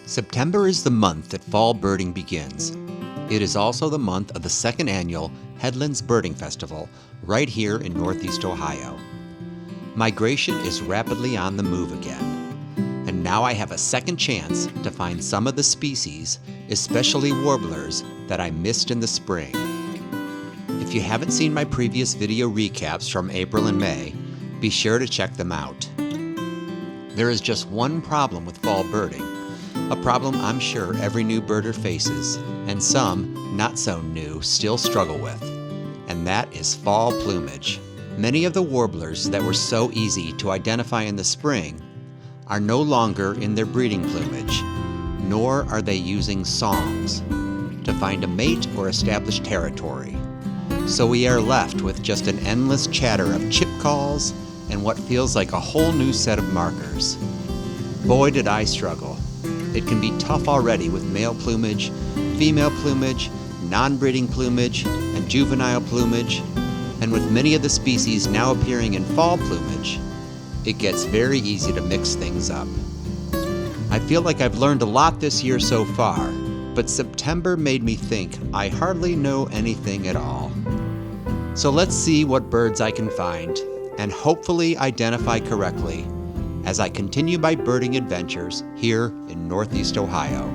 September is the month that fall birding begins. It is also the month of the second annual Headlands Birding Festival right here in Northeast Ohio. Migration is rapidly on the move again, and now I have a second chance to find some of the species, especially warblers, that I missed in the spring. If you haven't seen my previous video recaps from April and May, be sure to check them out. There is just one problem with fall birding, a problem I'm sure every new birder faces, and some, not so new, still struggle with, and that is fall plumage. Many of the warblers that were so easy to identify in the spring are no longer in their breeding plumage, nor are they using songs to find a mate or establish territory. So we are left with just an endless chatter of chip calls and what feels like a whole new set of markers. Boy, did I struggle. It can be tough already with male plumage, female plumage, non-breeding plumage, and juvenile plumage, and with many of the species now appearing in fall plumage, it gets very easy to mix things up. I feel like I've learned a lot this year so far, but September made me think I hardly know anything at all. So let's see what birds I can find, and hopefully identify correctly as I continue my birding adventures here in Northeast Ohio.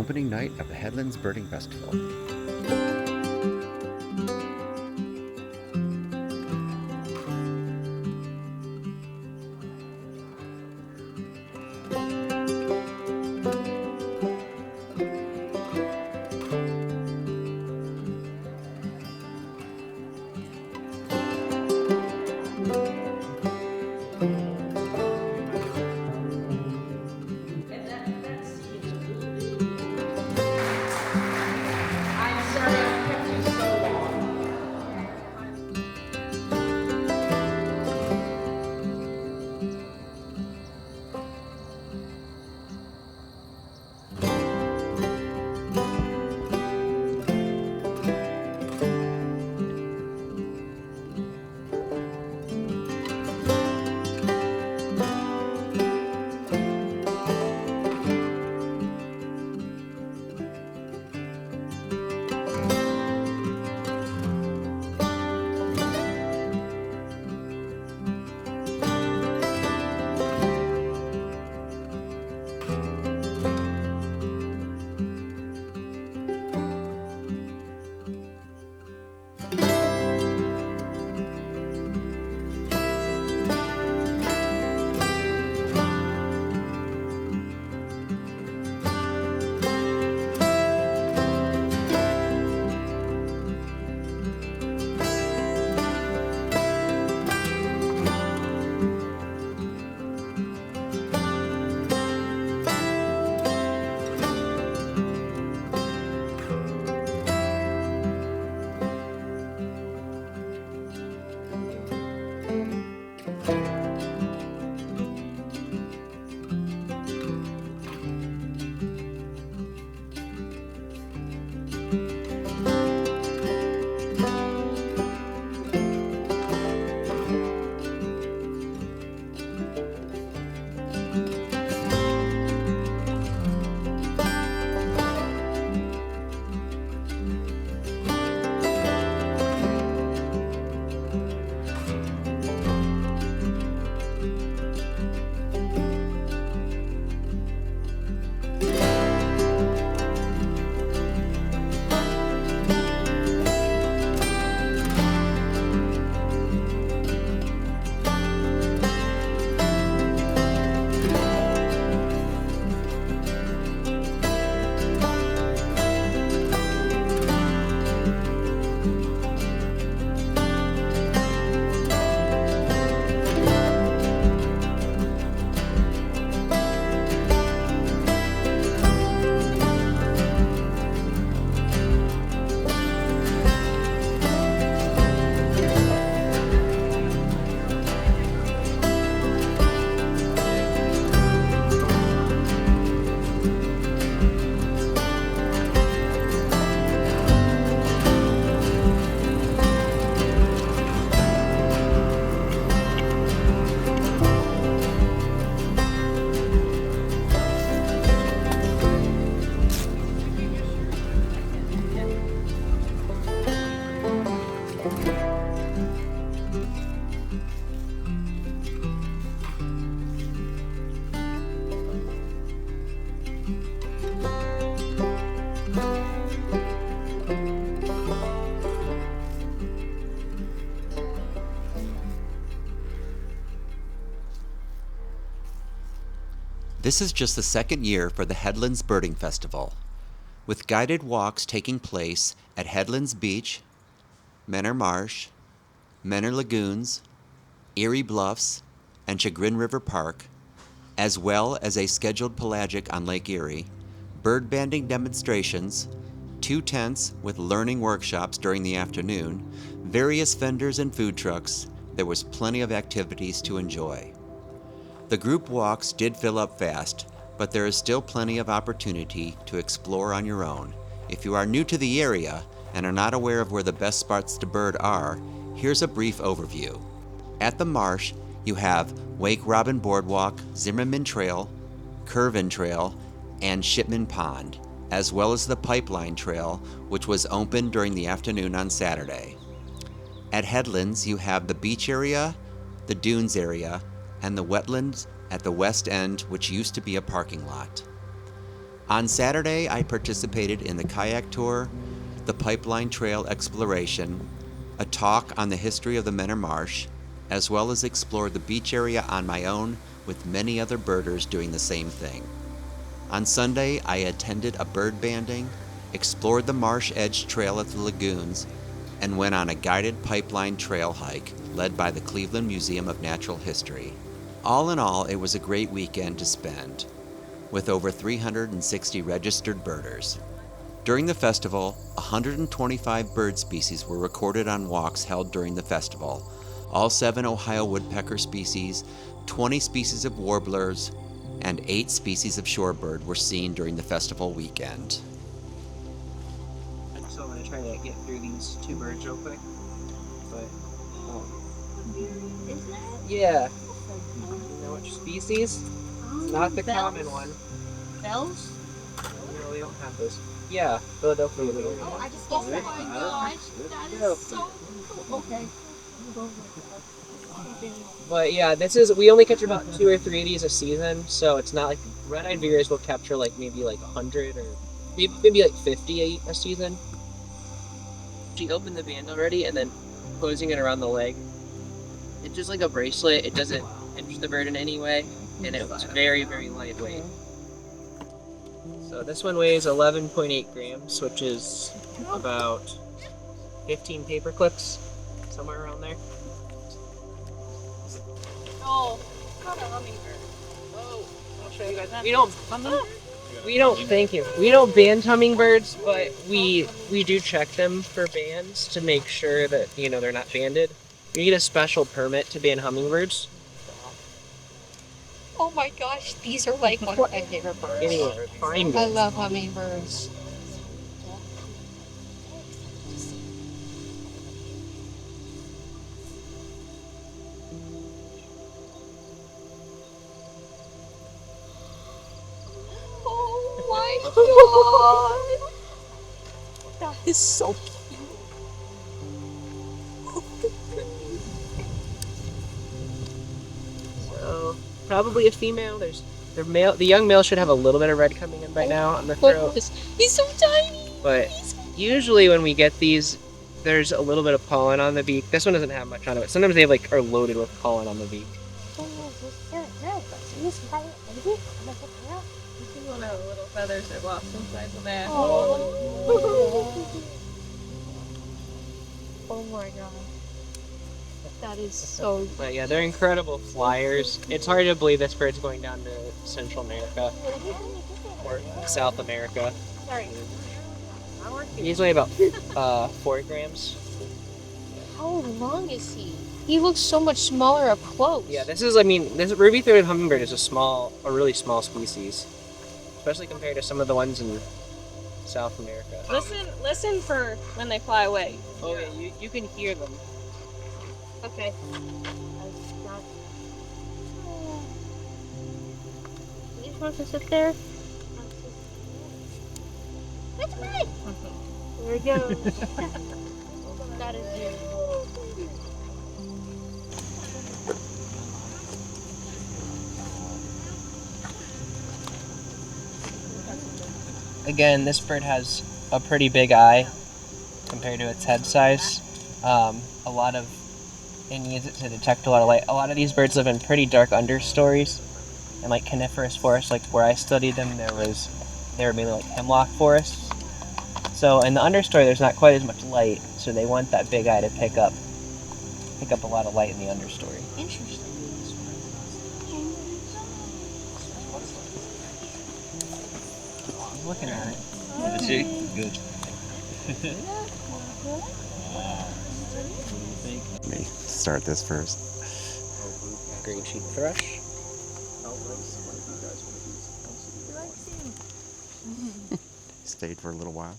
opening night of the Headlands Birding Festival. This is just the second year for the Headlands Birding Festival, with guided walks taking place at Headlands Beach, Menor Marsh, Menor Lagoons, Erie Bluffs, and Chagrin River Park, as well as a scheduled pelagic on Lake Erie, bird banding demonstrations, 2 tents with learning workshops during the afternoon, various vendors and food trucks. There was plenty of activities to enjoy. The group walks did fill up fast, but there is still plenty of opportunity to explore on your own. If you are new to the area and are not aware of where the best spots to bird are, here's a brief overview. At the Marsh, you have Wake Robin Boardwalk, Zimmerman Trail, Curvin Trail, and Shipman Pond, as well as the Pipeline Trail, which was open during the afternoon on Saturday. At Headlands, you have the beach area, the dunes area, and the wetlands at the west end, which used to be a parking lot. On Saturday, I participated in the kayak tour, the pipeline trail exploration, a talk on the history of the Menor Marsh, as well as explored the beach area on my own with many other birders doing the same thing. On Sunday, I attended a bird banding, explored the Marsh Edge Trail at the lagoons, and went on a guided pipeline trail hike led by the Cleveland Museum of Natural History. All in all, it was a great weekend to spend, with over 360 registered birders. During the festival, 125 bird species were recorded on walks held during the festival. All 7 Ohio woodpecker species, 20 species of warblers, and 8 species of shorebird were seen during the festival weekend. So I'm going to try to get through these 2 birds real quick. But, yeah. You know which species? It's not the common one. Bells? No, we don't have those. Yeah, Philadelphia. Oh, I just guessed that. Oh my gosh, that is so cool. Okay. But yeah, we only catch about 2 or 3 of these a season, so it's not like red-eyed vireys will capture maybe 100 or maybe 50 a season. She opened the band already and then closing it around the leg. It's just like a bracelet. It doesn't injure the bird in any way, and it's very, very lightweight. So this one weighs 11.8 grams, which is about 15 paper clips, somewhere around there. No, it's not a hummingbird. Oh, I'll show you guys. Thank you. We don't ban hummingbirds, but we do check them for bans to make sure that they're not banded. You need a special permit to ban hummingbirds. Oh my gosh, these are like one of my favorite birds. I love hummingbirds. Oh my god! That is so cute. So probably a female. The young male should have a little bit of red coming in by now on the throat. He's so tiny. But usually when we get these, there's a little bit of pollen on the beak. This one doesn't have much on it, but sometimes they are loaded with pollen on the beak. One of the little feathers that lost inside the bag. Oh my god. That is so... But yeah, they're incredible flyers. It's hard to believe this bird's going down to Central America or South America. Sorry. He's weigh about 4 grams. How long is he? He looks so much smaller up close. Yeah, this ruby-throated hummingbird is a really small species, especially compared to some of the ones in South America. Listen for when they fly away. Oh yeah, you can hear them. Okay. Are you supposed to sit there? That's right. There we go. That is beautiful. Again, this bird has a pretty big eye compared to its head size. And use it to detect a lot of light. A lot of these birds live in pretty dark understories and coniferous forests. Like where I studied them, they were mainly hemlock forests. So in the understory, there's not quite as much light, so they want that big eye to pick up a lot of light in the understory. Interesting. He's looking at it. Is she? Good. Let me start this first. Green sheep thrush. Stayed for a little while.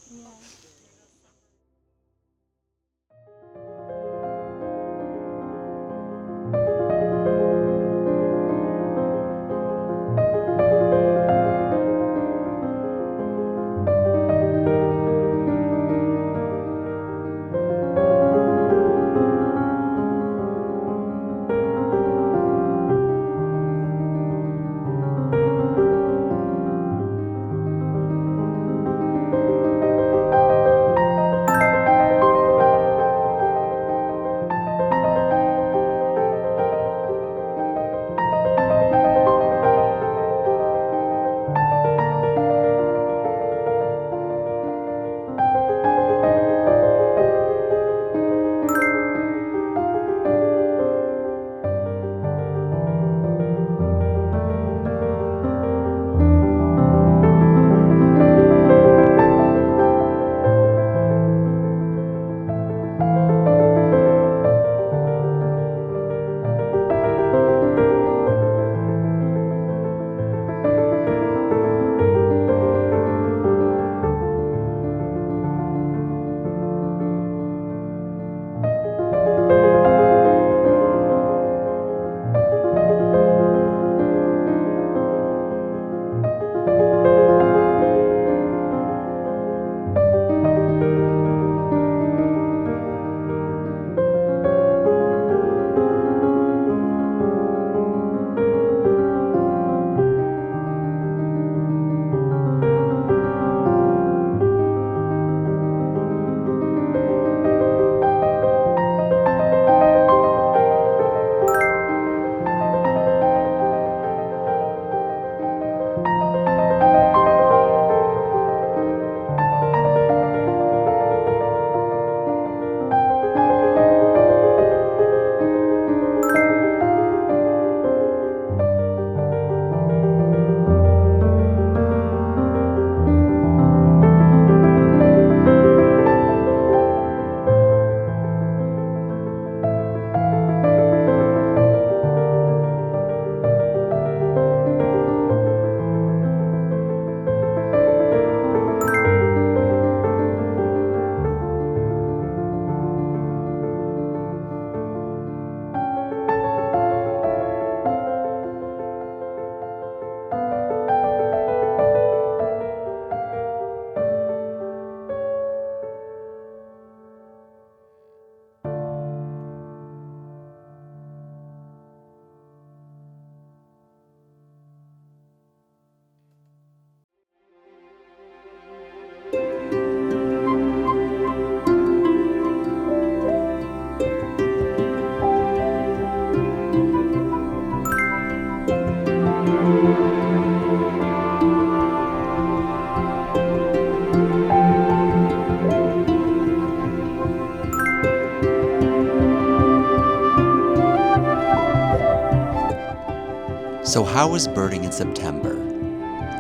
So how was birding in September?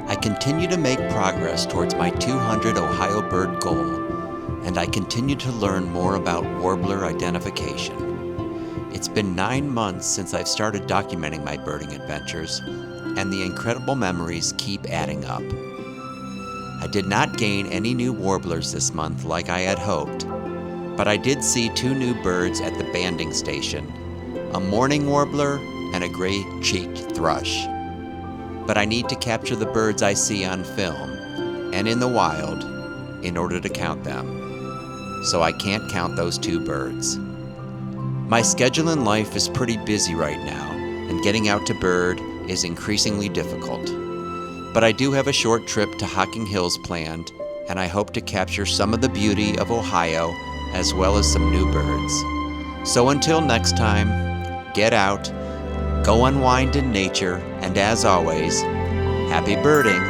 I continue to make progress towards my 200 Ohio bird goal, and I continue to learn more about warbler identification. It's been 9 months since I've started documenting my birding adventures, and the incredible memories keep adding up. I did not gain any new warblers this month like I had hoped, but I did see 2 new birds at the banding station, a mourning warbler and a gray-cheeked thrush. But I need to capture the birds I see on film and in the wild in order to count them, so I can't count those 2 birds. My schedule in life is pretty busy right now, and getting out to bird is increasingly difficult. But I do have a short trip to Hocking Hills planned, and I hope to capture some of the beauty of Ohio as well as some new birds. So until next time, get out, go unwind in nature, and as always, happy birding!